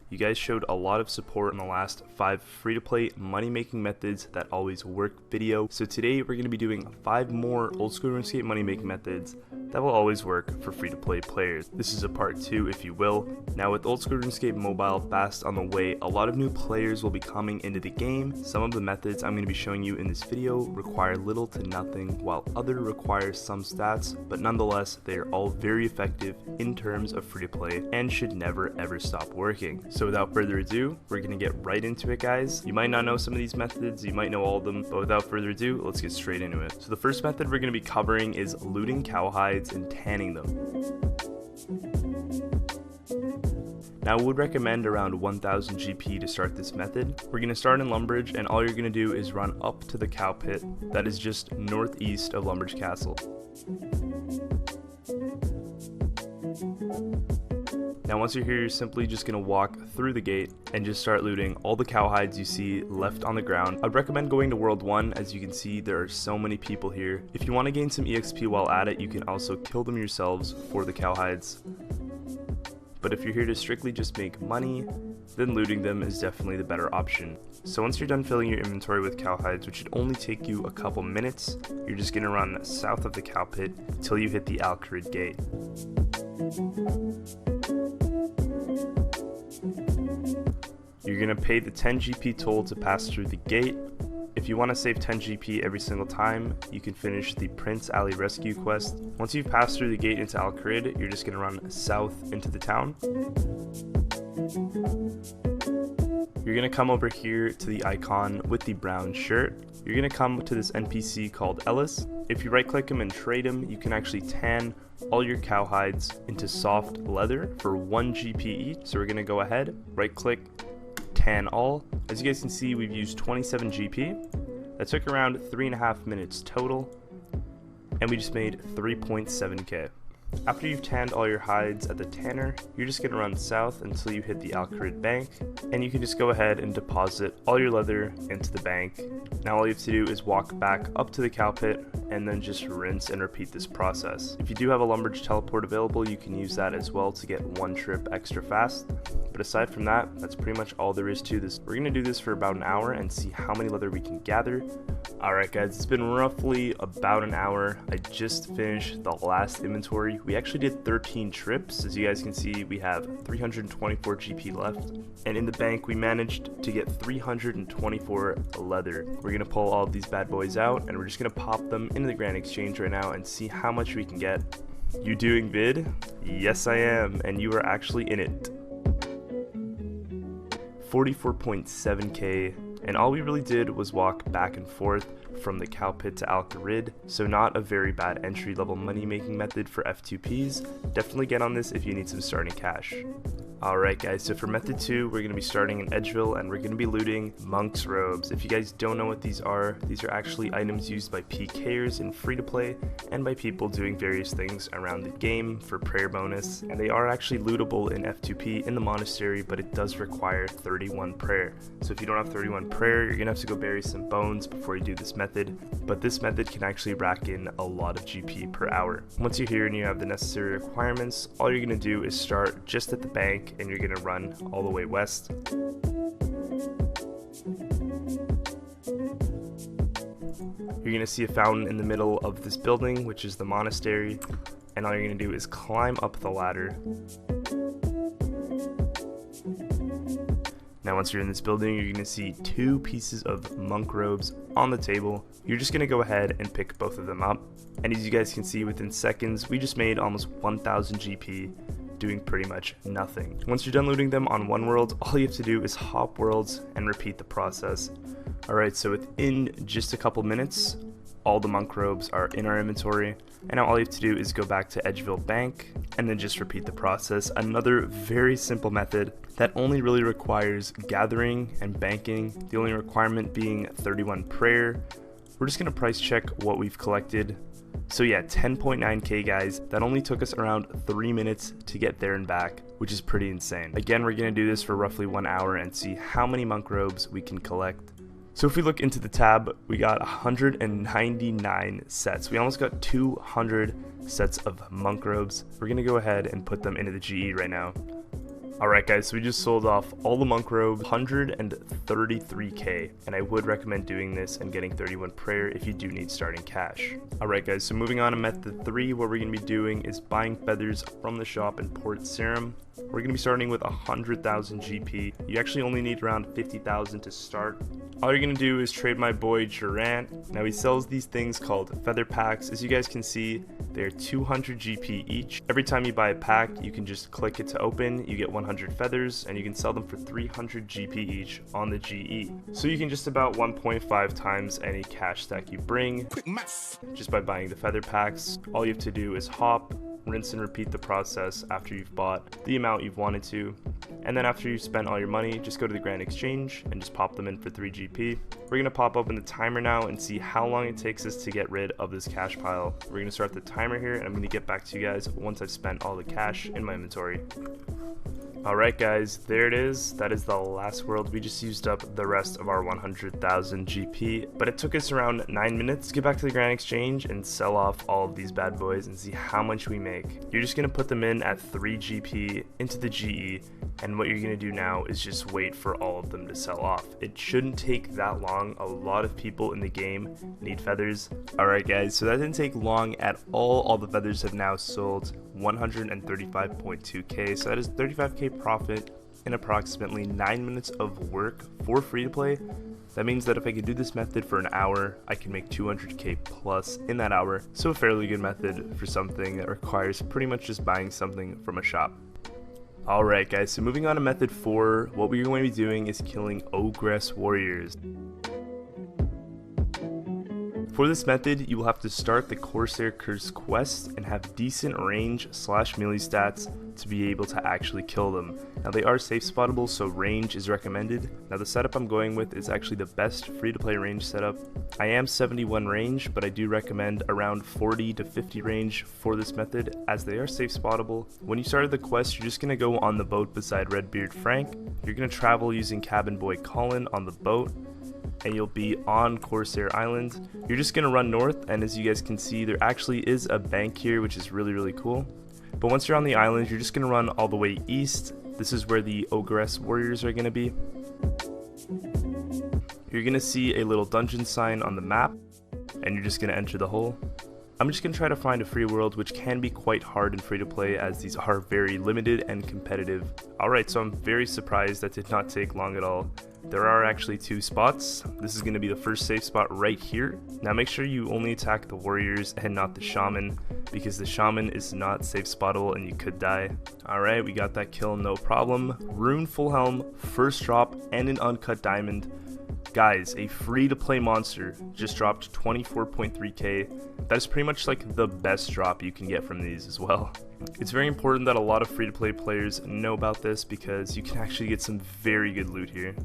You guys showed a lot of support in the last 5 free-to-play money-making methods that always work video. So today we're going to be doing 5 more old school RuneScape money-making methods that will always work for free-to-play players. This is a part 2, if you will. Now with old school RuneScape mobile fast on the way, a lot of new players will be coming into the game. Some of the methods I'm going to be showing you in this video require little to nothing, while others require some stats, but nonetheless they are all very effective in terms of free-to-play and should never ever stop working. So without further ado, we're going to get right into it, guys. You might not know some of these methods, you might know all of them, but without further ado, let's get straight into it. So the first method we're going to be covering is looting cowhides and tanning them. Now I would recommend around 1000 GP to start this method. We're going to start in Lumbridge, and all you're going to do is run up to the cow pit that is just northeast of Lumbridge Castle. Now once you're here, you're simply just going to walk through the gate and just start looting all the cowhides you see left on the ground. I'd recommend going to World 1, as you can see there are so many people here. If you want to gain some EXP while at it, you can also kill them yourselves for the cowhides. But if you're here to strictly just make money, then looting them is definitely the better option. So once you're done filling your inventory with cowhides, which should only take you a couple minutes, you're just going to run south of the cow pit until you hit the Alcarid gate. You're going to pay the 10 GP toll to pass through the gate. If you want to save 10 GP every single time, you can finish the Prince Alley Rescue quest. Once you've passed through the gate into Alcarid, you're just going to run south into the town. You're going to come over here to the icon with the brown shirt. You're going to come to this NPC called Ellis. If you right click him and trade him, you can actually tan all your cowhides into soft leather for 1 GP each. So we're going to go ahead, right click, tan all. As you guys can see, we've used 27 GP. That took around 3.5 minutes total, and we just made 3.7k. After you've tanned all your hides at the tanner, you're just going to run south until you hit the Alcarid bank, and you can just go ahead and deposit all your leather into the bank. Now all you have to do is walk back up to the cow pit and then just rinse and repeat this process. If you do have a Lumbridge teleport available, you can use that as well to get 1 trip extra fast. But aside from that, that's pretty much all there is to this. We're going to do this for about an hour and see how many leather we can gather. Alright guys, it's been roughly about an hour. I just finished the last inventory. We actually did 13 trips. As you guys can see, we have 324 GP left. And in the bank, we managed to get 324 leather. We're going to pull all of these bad boys out, and we're just going to pop them into the Grand Exchange right now and see how much we can get. You doing vid? Yes I am, and you are actually in it. 44.7k, and all we really did was walk back and forth from the cow pit to Alcarid, so not a very bad entry level money making method for F2Ps. Definitely get on this if you need some starting cash. Alright guys, so for method 2, we're going to be starting in Edgeville, and we're going to be looting monk's robes. If you guys don't know what these are actually items used by PKers in free-to-play and by people doing various things around the game for prayer bonus, and they are actually lootable in F2P in the monastery, but it does require 31 prayer. So if you don't have 31 prayer, you're going to have to go bury some bones before you do this method, but this method can actually rack in a lot of GP per hour. Once you're here and you have the necessary requirements, all you're going to do is start just at the bank, and you're going to run all the way west. You're going to see a fountain in the middle of this building, which is the monastery, and all you're going to do is climb up the ladder. Now once you're in this building, you're going to see 2 pieces of monk robes on the table. You're just going to go ahead and pick both of them up, and as you guys can see, within seconds we just made almost 1000 GP doing pretty much nothing. Once you're done looting them on one world, all you have to do is hop worlds and repeat the process. Alright, so within just a couple minutes, all the monk robes are in our inventory, and now all you have to do is go back to Edgeville Bank and then just repeat the process. Another very simple method that only really requires gathering and banking, the only requirement being 31 prayer. We're just going to price check what we've collected. So yeah, 10.9k guys, that only took us around 3 minutes to get there and back, which is pretty insane. Again, we're going to do this for roughly 1 hour and see how many monk robes we can collect. So if we look into the tab, we got 199 sets. We almost got 200 sets of monk robes. We're going to go ahead and put them into the GE right now. Alright guys, so we just sold off all the monk robes, 133k, and I would recommend doing this and getting 31 prayer if you do need starting cash. Alright guys, so moving on to method 3, what we're going to be doing is buying feathers from the shop in Port Serum. We're going to be starting with 100,000 GP. You actually only need around 50,000 to start. All you're going to do is trade my boy Durant. Now he sells these things called feather packs. As you guys can see, they're 200 GP each. Every time you buy a pack, you can just click it to open, you get 100 feathers, and you can sell them for 300 GP each on the GE. So you can just about 1.5 times any cash stack you bring just by buying the feather packs. All you have to do is hop, rinse and repeat the process after you've bought the amount you've wanted to, and then after you've spent all your money, just go to the Grand Exchange and just pop them in for 3 GP. We're going to pop open the timer now and see how long it takes us to get rid of this cash pile. We're going to start the timer here, and I'm going to get back to you guys once I've spent all the cash in my inventory. Alright guys, there it is. That is the last world. We just used up the rest of our 100,000 GP, but it took us around 9 minutes to get back to the Grand Exchange and sell off all of these bad boys and see how much we make. You're just going to put them in at 3 GP into the GE, and what you're going to do now is just wait for all of them to sell off. It shouldn't take that long. A lot of people in the game need feathers. Alright guys, so that didn't take long at all. All the feathers have now sold 135.2k, so that is 35k profit in approximately 9 minutes of work for free to play. That means that if I could do this method for an hour, I can make 200k plus in that hour. So a fairly good method for something that requires pretty much just buying something from a shop. Alright guys, so moving on to method 4, what we're going to be doing is killing Ogress warriors. For this method, you will have to start the Corsair Curse quest and have decent range / melee stats to be able to actually kill them. Now they are safe spottable, so range is recommended. Now the setup I'm going with is actually the best free to play range setup. I am 71 range, but I do recommend around 40 to 50 range for this method as they are safe spottable. When you started the quest, you're just going to go on the boat beside Redbeard Frank. You're going to travel using Cabin Boy Colin on the boat, and you'll be on Corsair Island. You're just going to run north, and as you guys can see, there actually is a bank here, which is really cool. But once you're on the island, you're just going to run all the way east. This is where the Ogress warriors are going to be. You're going to see a little dungeon sign on the map, and you're just going to enter the hole. I'm just going to try to find a free world, which can be quite hard in free to play as these are very limited and competitive. Alright, so I'm very surprised that did not take long at all. There are actually 2 spots. This is going to be the first safe spot right here. Now make sure you only attack the warriors and not the shaman, because the shaman is not safe spottable and you could die. Alright, we got that kill, no problem. Rune full helm, first drop, and an uncut diamond. Guys, a free to play monster just dropped 24.3k. That is pretty much like the best drop you can get from these as well. It's very important that a lot of free to play players know about this because you can actually get some very good loot here.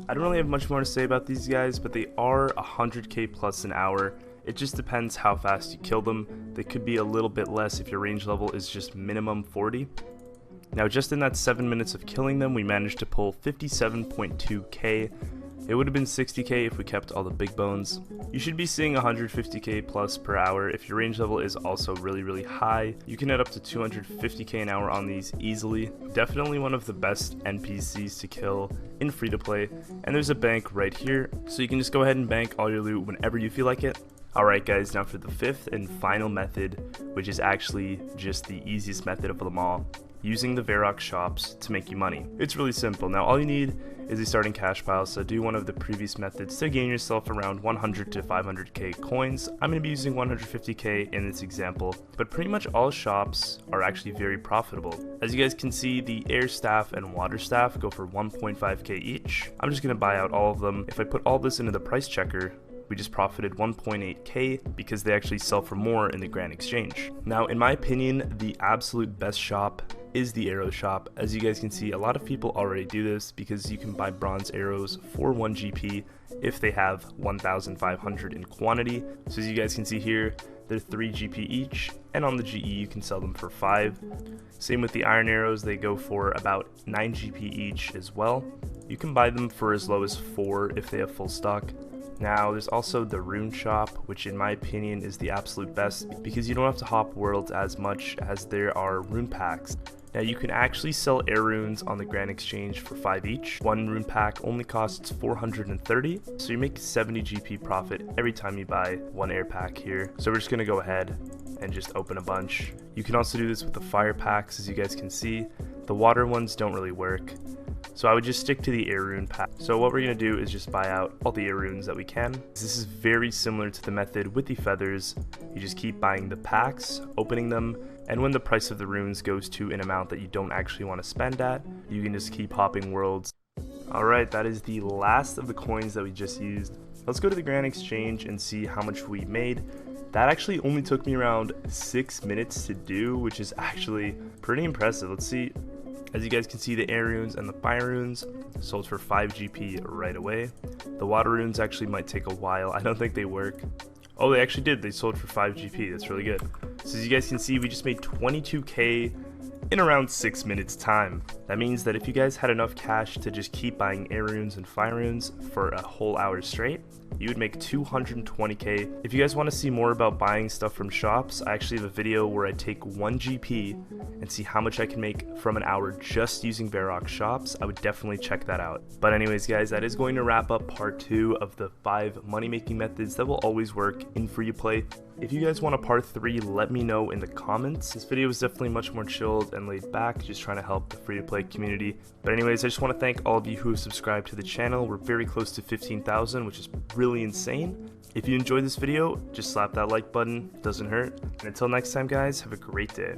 I don't really have much more to say about these guys, but they are 100k plus an hour. It just depends how fast you kill them. They could be a little bit less if your range level is just minimum 40. Now just in that 7 minutes of killing them, we managed to pull 57.2k. It would have been 60k if we kept all the big bones. You should be seeing 150k plus per hour. If your range level is also really high, you can head up to 250k an hour on these easily. Definitely one of the best NPCs to kill in free to play. And there's a bank right here, so you can just go ahead and bank all your loot whenever you feel like it. Alright guys, now for the 5th and final method, which is actually just the easiest method of them all. Using the Varrock Shops to make you money. It's really simple. Now all you need is a starting cash pile, so do one of the previous methods to gain yourself around 100 to 500k coins. I'm going to be using 150k in this example, but pretty much all shops are actually very profitable. As you guys can see, the air staff and water staff go for 1.5k each. I'm just going to buy out all of them. If I put all this into the price checker, we just profited 1.8k because they actually sell for more in the Grand Exchange. Now, in my opinion, the absolute best shop is the arrow shop. As you guys can see, a lot of people already do this because you can buy bronze arrows for 1 GP if they have 1,500 in quantity. So as you guys can see here, they're 3 GP each, and on the GE you can sell them for 5. Same with the iron arrows, they go for about 9 GP each as well. You can buy them for as low as 4 if they have full stock. Now there's also the rune shop, which in my opinion is the absolute best because you don't have to hop worlds as much as there are rune packs. Now you can actually sell air runes on the Grand Exchange for 5 each. One rune pack only costs 430, so you make 70 GP profit every time you buy one air pack here. So we're just gonna go ahead and just open a bunch. You can also do this with the fire packs, as you guys can see. The water ones don't really work, so I would just stick to the air rune pack. So what we're gonna do is just buy out all the air runes that we can. This is very similar to the method with the feathers. You just keep buying the packs, opening them, and when the price of the runes goes to an amount that you don't actually want to spend at, you can just keep hopping worlds. Alright, that is the last of the coins that we just used. Let's go to the Grand Exchange and see how much we made. That actually only took me around 6 minutes to do, which is actually pretty impressive. Let's see. As you guys can see, the air runes and the fire runes sold for 5 GP right away. The water runes actually might take a while. I don't think they work. Oh, they actually did. They sold for 5 GP. That's really good. So as you guys can see, we just made 22k in around 6 minutes time. That means that if you guys had enough cash to just keep buying air runes and fire runes for a whole hour straight, you would make 220k. If you guys want to see more about buying stuff from shops, I actually have a video where I take 1 GP and see how much I can make from an hour just using Varrock Shops. I would definitely check that out. But anyways guys, that is going to wrap up part 2 of the 5 money making methods that will always work in free to play. If you guys want a part 3, let me know in the comments. This video was definitely much more chilled and laid back, just trying to help the free to play community. But anyways, I just want to thank all of you who have subscribed to the channel. We're very close to 15,000, which is really insane. If you enjoyed this video, just slap that like button, it doesn't hurt. And until next time guys, have a great day.